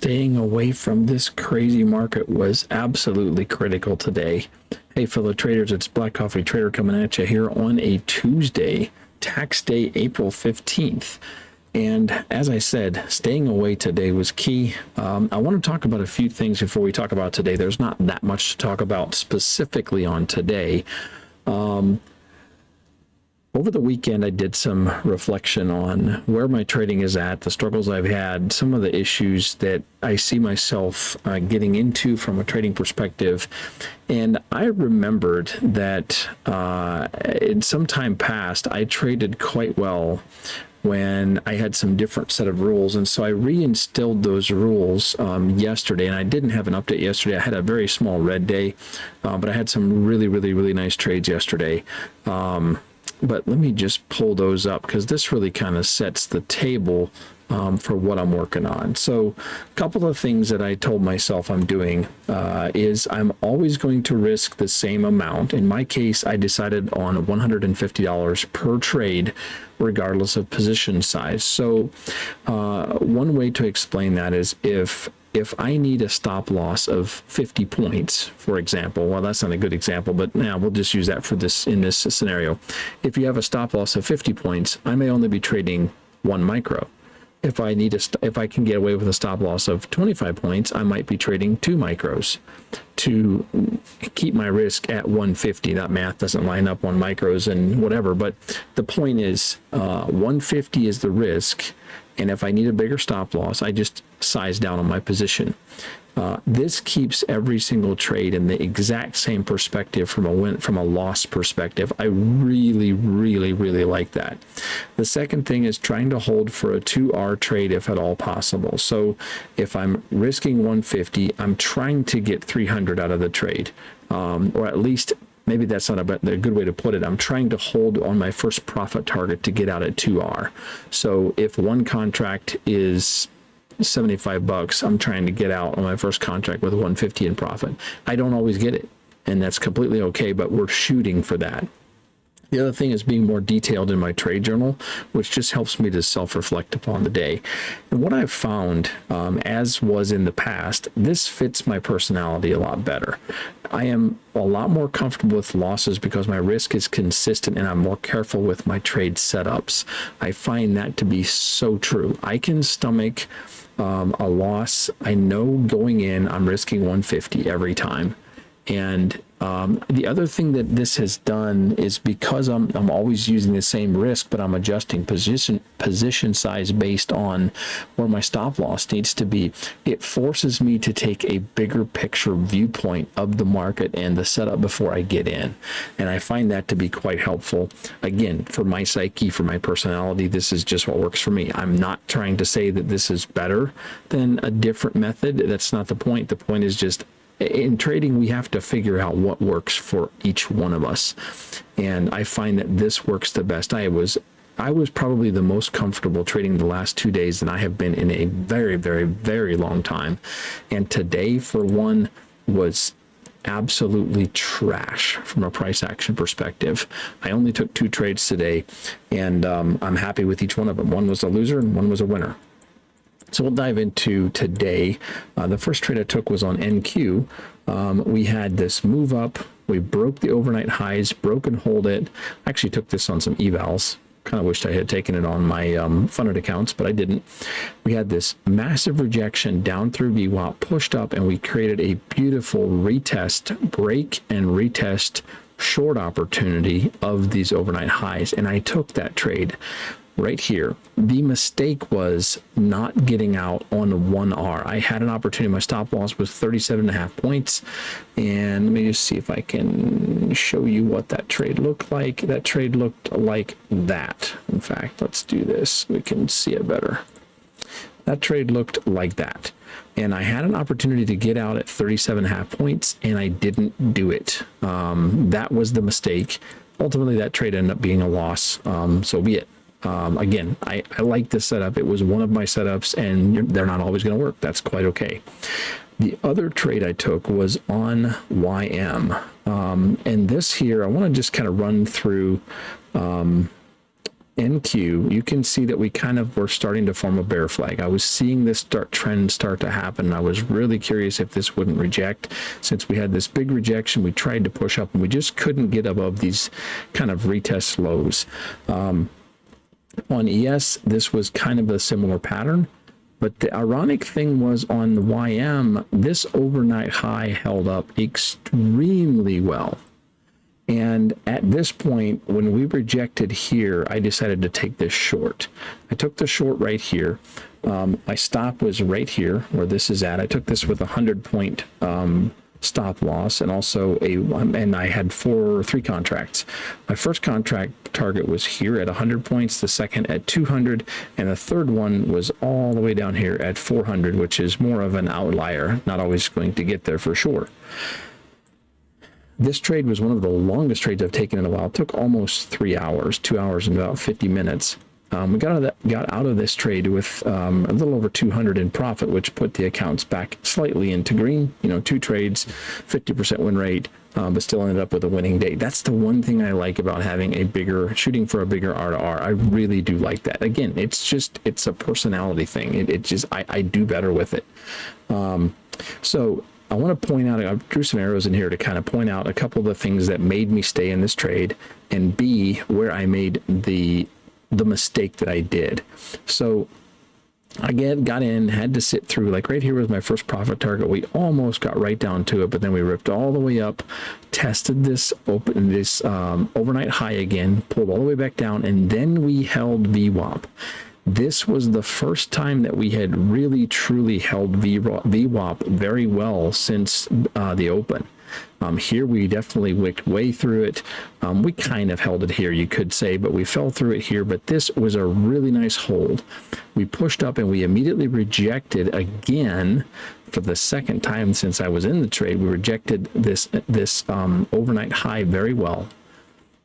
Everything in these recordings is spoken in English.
staying away from this crazy market was absolutely critical today. Hey, fellow traders, it's Black Coffee Trader coming at you here on a Tuesday, tax day, April 15th. And as I said, staying away today was key. I want to talk about a few things before we talk about today. There's not that much to talk about specifically on today. Over the weekend, I did some reflection on where my trading is at, the struggles I've had, some of the issues that I see myself getting into from a trading perspective. And I remembered that in some time past, I traded quite well when I had some different set of rules. And so I reinstilled those rules yesterday, and I didn't have an update yesterday. I had a very small red day, but I had some really nice trades yesterday. But let me just pull those up because this really kind of sets the table for what I'm working on. So a couple of things that I told myself I'm doing is I'm always going to risk the same amount. In my case, I decided on $150 per trade, regardless of position size. So one way to explain that is if I need a stop loss of 50 points, for example, well, that's not a good example, but now we'll just use that for this in this scenario. If you have a stop loss of 50 points, I may only be trading 1 micro. If I can get away with a stop loss of 25 points, I might be trading 2 micros to keep my risk at 150. That math doesn't line up on micros and whatever, but the point is 150 is the risk. And if I need a bigger stop loss, I just size down on my position. This keeps every single trade in the exact same perspective from a loss perspective. I really like that. The second thing is trying to hold for a 2R trade if at all possible. So if I'm risking 150, I'm trying to get 300 out of the trade, or at least maybe that's not a good way to put it. I'm trying to hold on my first profit target to get out at 2R. So if one contract is $75, I'm trying to get out on my first contract with 150 in profit. I don't always get it, and that's completely okay, but we're shooting for that. The other thing is being more detailed in my trade journal, which just helps me to self-reflect upon the day. And what I've found, as was in the past, this fits my personality a lot better. I am a lot more comfortable with losses because my risk is consistent and I'm more careful with my trade setups. I find that to be so true. I can stomach a loss. I know going in, I'm risking 150 every time. And the other thing that this has done is because I'm always using the same risk, but I'm adjusting position size based on where my stop loss needs to be. It forces me to take a bigger picture viewpoint of the market and the setup before I get in. And I find that to be quite helpful. Again, for my psyche, for my personality, this is just what works for me. I'm not trying to say that this is better than a different method. That's not the point. The point is just, in trading, we have to figure out what works for each one of us. And I find that this works the best. I was probably the most comfortable trading the last 2 days than I have been in a very long time. And today, for one, was absolutely trash from a price action perspective. I only took 2 trades today, and I'm happy with each one of them. One was a loser and one was a winner. So we'll dive into today. The first trade I took was on NQ. We had this move up. We broke the overnight highs, broke and hold it. I actually took this on some evals. Kind of wished I had taken it on my funded accounts, but I didn't. We had this massive rejection down through VWAP, pushed up, and we created a beautiful retest, break and retest short opportunity of these overnight highs. And I took that trade right here. The mistake was not getting out on 1R. I had an opportunity. My stop loss was 37.5 points. And let me just see if I can show you what that trade looked like. That trade looked like that. In fact, let's do this. We can see it better. That trade looked like that. And I had an opportunity to get out at 37.5 points, and I didn't do it. That was the mistake. Ultimately, that trade ended up being a loss. So be it. Again, I like this setup. It was one of my setups, and they're not always going to work. That's quite okay. The other trade I took was on YM. And this here, I want to just kind of run through NQ, you can see that we kind of were starting to form a bear flag. I was seeing this trend start to happen. I was really curious if this wouldn't reject. Since we had this big rejection, we tried to push up and we just couldn't get above these kind of retest lows. On ES, this was kind of a similar pattern. But the ironic thing was on the YM, this overnight high held up extremely well. And at this point, when we rejected here, I decided to take this short. I took the short right here. My stop was right here where this is at. I took this with a 100-point stop loss, and also and I had three contracts. My first contract target was here at 100 points, the second at 200, and the third one was all the way down here at 400, which is more of an outlier, not always going to get there for sure. This trade was one of the longest trades I've taken in a while. It took almost 3 hours, 2 hours and about 50 minutes. We got out of this trade with a little over 200 in profit, which put the accounts back slightly into green. 2 trades, 50% win rate, but still ended up with a winning day. That's the one thing I like about having shooting for a bigger R to R. I really do like that. Again, it's a personality thing. I do better with it. So I want to point out, I drew some arrows in here to kind of point out a couple of the things that made me stay in this trade, and B, where I made the mistake that I did. So I got in, had to sit through, like right here was my first profit target. We almost got right down to it, but then we ripped all the way up, tested this overnight high again, pulled all the way back down, and then we held VWAP. This was the first time that we had really truly held VWAP very well since the open. Here we definitely wicked way through it. We kind of held it here, you could say, but we fell through it here. But this was a really nice hold. We pushed up and we immediately rejected again for the second time since I was in the trade. We rejected this overnight high very well.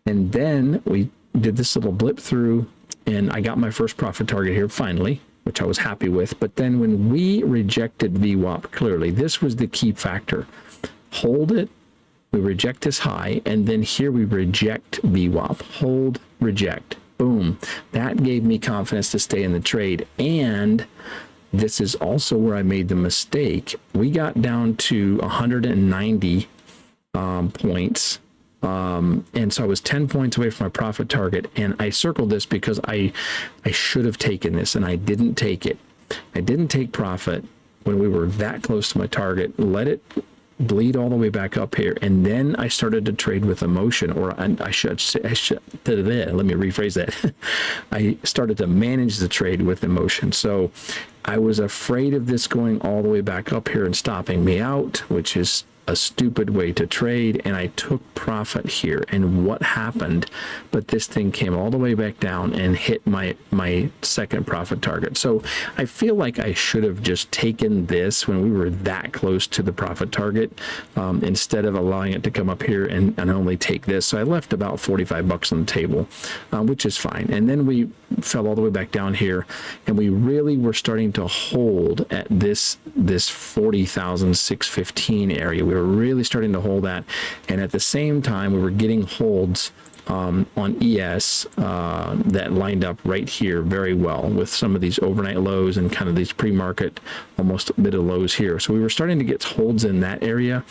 And then we did this little blip through, and I got my first profit target here finally, which I was happy with. But then when we rejected VWAP, clearly, this was the key factor. Hold it, we reject this high, and then here we reject VWAP. Hold, reject. Boom. That gave me confidence to stay in the trade. And this is also where I made the mistake. We got down to 190 points. And so I was 10 points away from my profit target, and I circled this because I should have taken this, and I didn't take it. I didn't take profit when we were that close to my target, let it bleed all the way back up here, and then I started to trade with emotion, or let me rephrase that. I started to manage the trade with emotion. So I was afraid of this going all the way back up here and stopping me out, which is a stupid way to trade, and I took profit here. And what happened? But this thing came all the way back down and hit my second profit target. So I feel like I should have just taken this when we were that close to the profit target, instead of allowing it to come up here and only take this. So I left about 45 bucks on the table, which is fine. And then we fell all the way back down here, and we really were starting to hold at this 40,615 area. We were really starting to hold that, and at the same time we were getting holds on ES that lined up right here very well with some of these overnight lows and kind of these pre-market almost a bit of lows here. So we were starting to get holds in that area,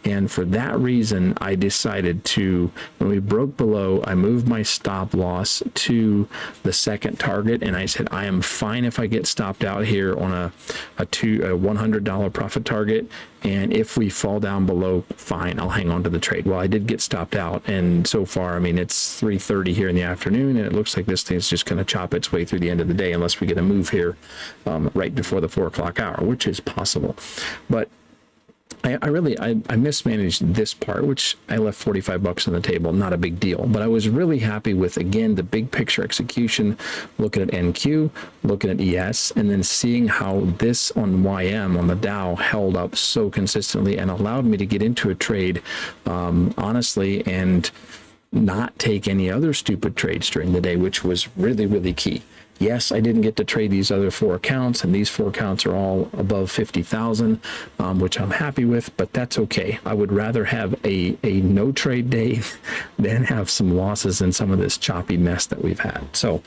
and for that reason I decided to, when we broke below, I moved my stop loss to the second target, and I said I am fine if I get stopped out here on a $100 profit target, and if we fall down below, fine, I'll hang on to the trade. Well, I did get stopped out, and so far, I mean, it's 3:30 here in the afternoon, and it looks like this thing's just going to chop its way through the end of the day unless we get a move here right before the 4 o'clock hour, which is possible. But I mismanaged this part, which I left 45 bucks on the table, not a big deal, but I was really happy with, again, the big picture execution, looking at NQ, looking at ES, and then seeing how this on YM, on the Dow, held up so consistently and allowed me to get into a trade, honestly, and not take any other stupid trades during the day, which was really, really key. Yes, I didn't get to trade these other 4 accounts, and these 4 accounts are all above 50,000, which I'm happy with, but that's okay. I would rather have a no trade day than have some losses in some of this choppy mess that we've had. So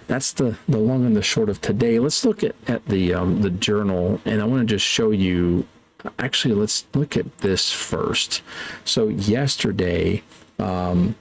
that's the long and the short of today. Let's look at the journal, and I want to just show you. Actually, let's look at this first. So yesterday, I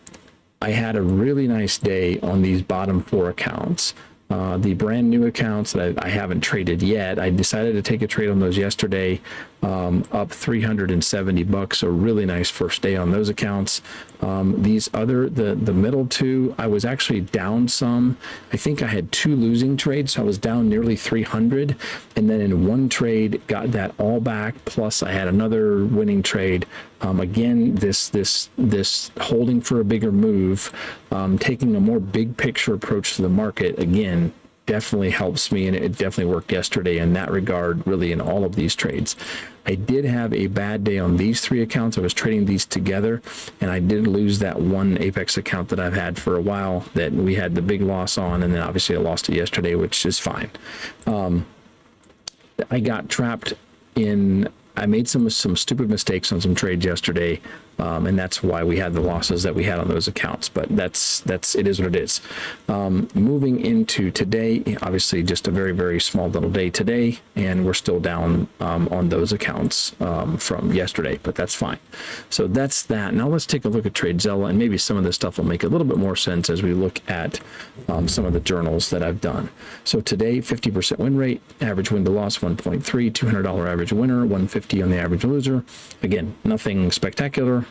had a really nice day on these bottom 4 accounts. The brand new accounts that I haven't traded yet, I decided to take a trade on those yesterday, up $370. A really nice first day on those accounts. These other, the middle 2, I was actually down some. I think I had 2 losing trades, so I was down nearly 300, and then in one trade got that all back. Plus I had another winning trade. Again, this holding for a bigger move, taking a more big picture approach to the market, again, definitely helps me, and it definitely worked yesterday in that regard, really in all of these trades. I did have a bad day on these 3 accounts. I was trading these together, and I did lose that one Apex account that I've had for a while that we had the big loss on, and then obviously I lost it yesterday, which is fine. I got trapped in, I made some stupid mistakes on some trades yesterday, and that's why we had the losses that we had on those accounts. But it is what it is. Moving into today, obviously just a very, very small little day today, and we're still down on those accounts from yesterday, but that's fine. So that's that. Now let's take a look at TradeZella, and maybe some of this stuff will make a little bit more sense as we look at some of the journals that I've done. So today, 50% win rate, average win to loss 1.3, $200 average winner, 150 on the average loser. Again, nothing spectacular.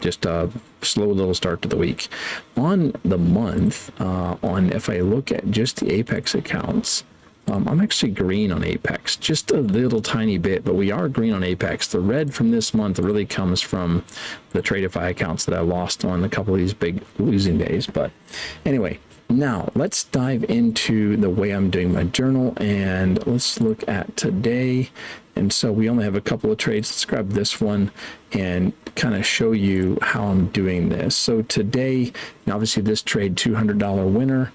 Just a slow little start to the week. On the month, if I look at just the Apex accounts, I'm actually green on Apex, just a little tiny bit, but we are green on Apex. The red from this month really comes from the Tradeify accounts that I lost on a couple of these big losing days. But anyway, now let's dive into the way I'm doing my journal, and let's look at today. And so we only have a couple of trades. Let's grab this one and kind of show you how I'm doing this. So today, obviously this trade, $200 winner.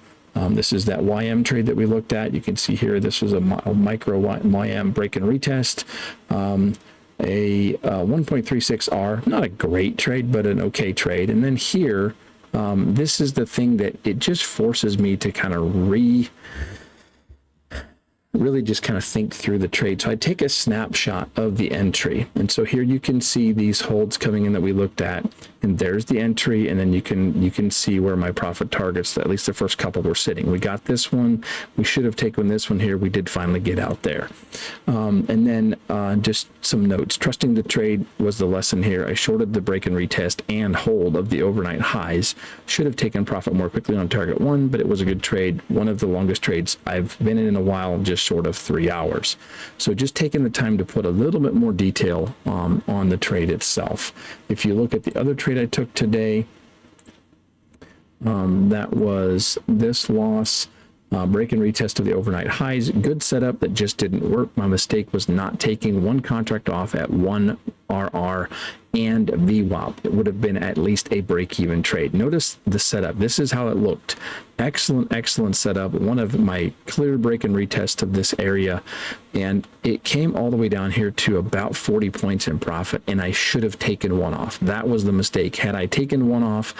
This is that YM trade that we looked at. You can see here, this was a micro YM break and retest. A 1.36R, not a great trade, but an okay trade. And then here, this is the thing that it just forces me to kind of really just kind of think through the trade. So I take a snapshot of the entry. And so here you can see these holds coming in that we looked at, and there's the entry. And then you can see where my profit targets, at least the first couple, were sitting. We got this one. We should have taken this one here. We did finally get out there. And then just some notes. Trusting the trade was the lesson here. I shorted the break and retest and hold of the overnight highs. Should have taken profit more quickly on target 1, but it was a good trade. One of the longest trades I've been in a while, just short of 3 hours. So just taking the time to put a little bit more detail on the trade itself. If you look at the other trade I took today, that was this loss. Break and retest of the overnight highs. Good setup that just didn't work. My mistake was not taking one contract off at 1 RR and VWAP. It would have been at least a break-even trade. Notice the setup. This is how it looked. Excellent setup. One of my clear break and retest of this area, and it came all the way down here to about 40 points in profit, and I should have taken one off. That was the mistake. Had I taken one off,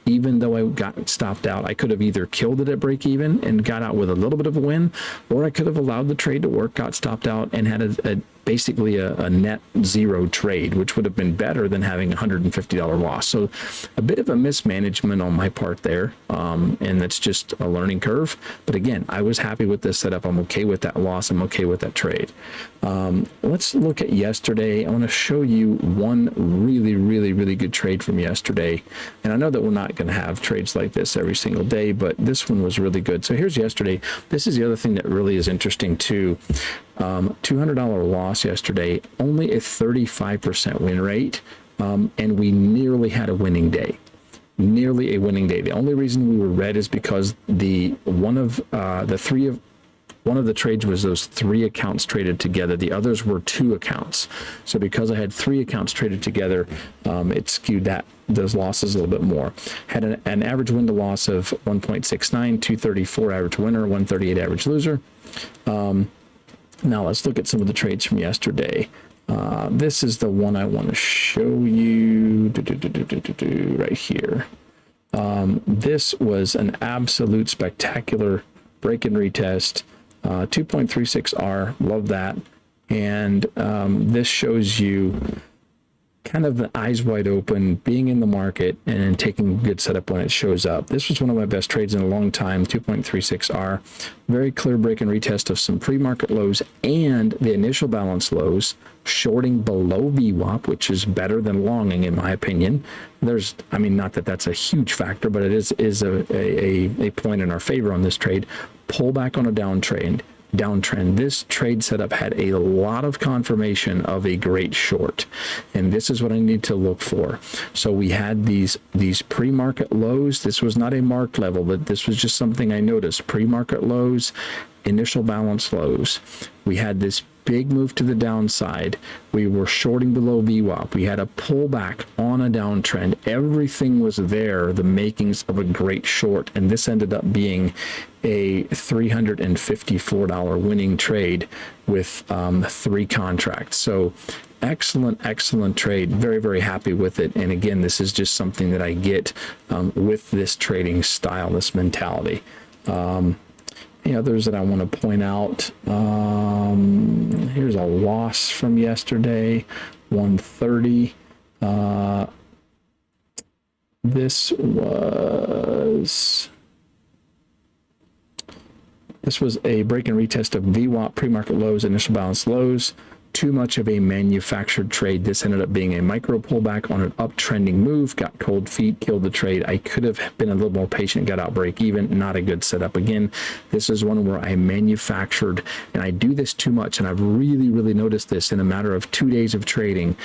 even though I got stopped out, I could have either killed it at break even and got out with a little bit of a win, or I could have allowed the trade to work, got stopped out, and had basically a net zero trade, which would have been better than having a $150 loss. So a bit of a mismanagement on my part there, and that's just a learning curve. But again, I was happy with this setup. I'm okay with that loss. I'm okay with that trade. Let's look at yesterday. I want to show you one really good trade from yesterday. And I know that we're not going to have trades like this every single day, but this one was really good. So here's yesterday. This is the other thing that really is interesting too. $200 loss yesterday, only a 35% win rate, and we nearly had a winning day. Nearly a winning day. The only reason we were red is because the three of One of the trades was those 3 accounts traded together. The others were 2 accounts. So because I had 3 accounts traded together, it skewed those losses a little bit more. Had an average win to loss of 1.69, 234 average winner, 138 average loser. Now let's look at some of the trades from yesterday. This is the one I want to show you right here. This was an absolute spectacular break and retest, 2.36R, love that. And this shows you kind of the eyes wide open, being in the market and taking good setup when it shows up. This was one of my best trades in a long time, 2.36R. Very clear break and retest of some pre-market lows and the initial balance lows, shorting below VWAP, which is better than longing in my opinion. I mean, not that that's a huge factor, but it is a point in our favor on this trade. Pull back on a downtrend. This trade setup had a lot of confirmation of a great short, and this is what I need to look for. So we had these pre-market lows. This was not a marked level, but this was just something I noticed. Pre-market lows, initial balance lows. We had this big move to the downside. We were shorting below VWAP. We had a pullback on a downtrend. Everything was there, the makings of a great short, and this ended up being a $354 winning trade with 3 contracts. So excellent trade. Very, very happy with it. And again, this is just something that I get with this trading style, this mentality. The others that I want to point out, here's a loss from yesterday, 130. This was a break and retest of VWAP, pre-market lows, initial balance lows. Too much of a manufactured trade. This ended up being a micro pullback on an uptrending move, got cold feet, killed the trade. I could have been a little more patient, got out break even. Not a good setup. Again, this is one where I manufactured, and I do this too much, and I've really noticed this in a matter of 2 days of trading.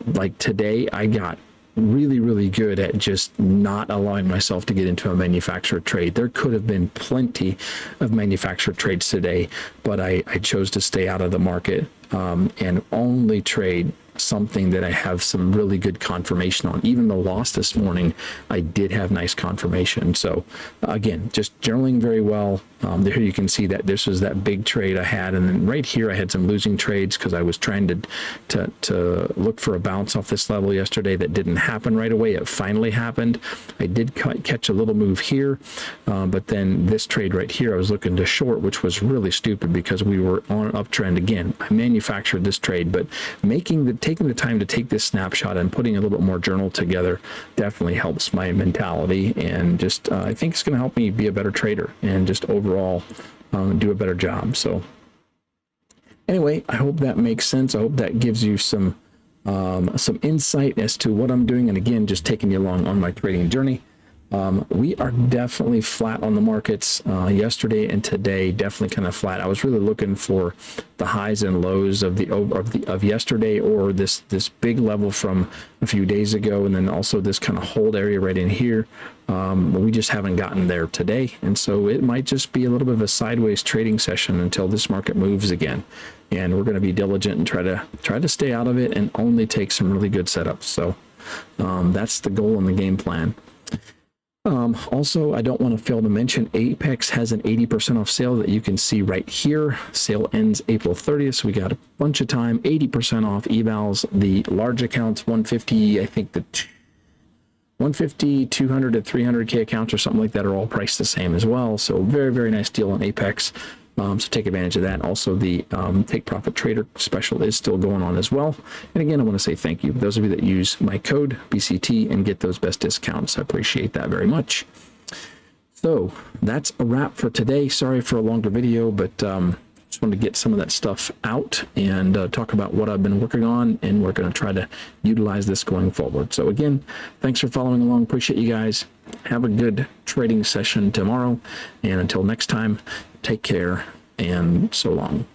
Like today, I got really good at just not allowing myself to get into a manufactured trade. There could have been plenty of manufactured trades today, but I chose to stay out of the market and only trade something that I have some really good confirmation on. Even the loss this morning, I did have nice confirmation. So again, just journaling very well. There you can see that this was that big trade I had, and then right here I had some losing trades because I was trying to look for a bounce off this level yesterday that didn't happen right away. It finally happened. I did catch a little move here, but then this trade right here I was looking to short, which was really stupid because we were on an uptrend again. I manufactured this trade, but taking the time to take this snapshot and putting a little bit more journal together definitely helps my mentality, and just I think it's going to help me be a better trader and just overall do a better job. So anyway, I hope that makes sense. I hope that gives you some insight as to what I'm doing, and again, just taking you along on my trading journey. We are definitely flat on the markets yesterday and today. Definitely kind of flat. I was really looking for the highs and lows of yesterday, or this big level from a few days ago, and then also this kind of hold area right in here. But we just haven't gotten there today, and so it might just be a little bit of a sideways trading session until this market moves again. And we're going to be diligent and try to stay out of it and only take some really good setups. So that's the goal and the game plan. Also, I don't want to fail to mention Apex has an 80% off sale that you can see right here. Sale ends April 30th, so we got a bunch of time. 80% off evals. The large accounts, 150, I think the 150, 200 to 300K accounts or something like that are all priced the same as well. So very nice deal on Apex. So take advantage of that. Also, the Take Profit Trader special is still going on as well. And again, I want to say thank you. Those of you that use my code BCT and get those best discounts, I appreciate that very much. So that's a wrap for today. Sorry for a longer video, but just wanted to get some of that stuff out and talk about what I've been working on, and we're going to try to utilize this going forward. So again, thanks for following along. Appreciate you guys. Have a good trading session tomorrow, and until next time, take care and so long.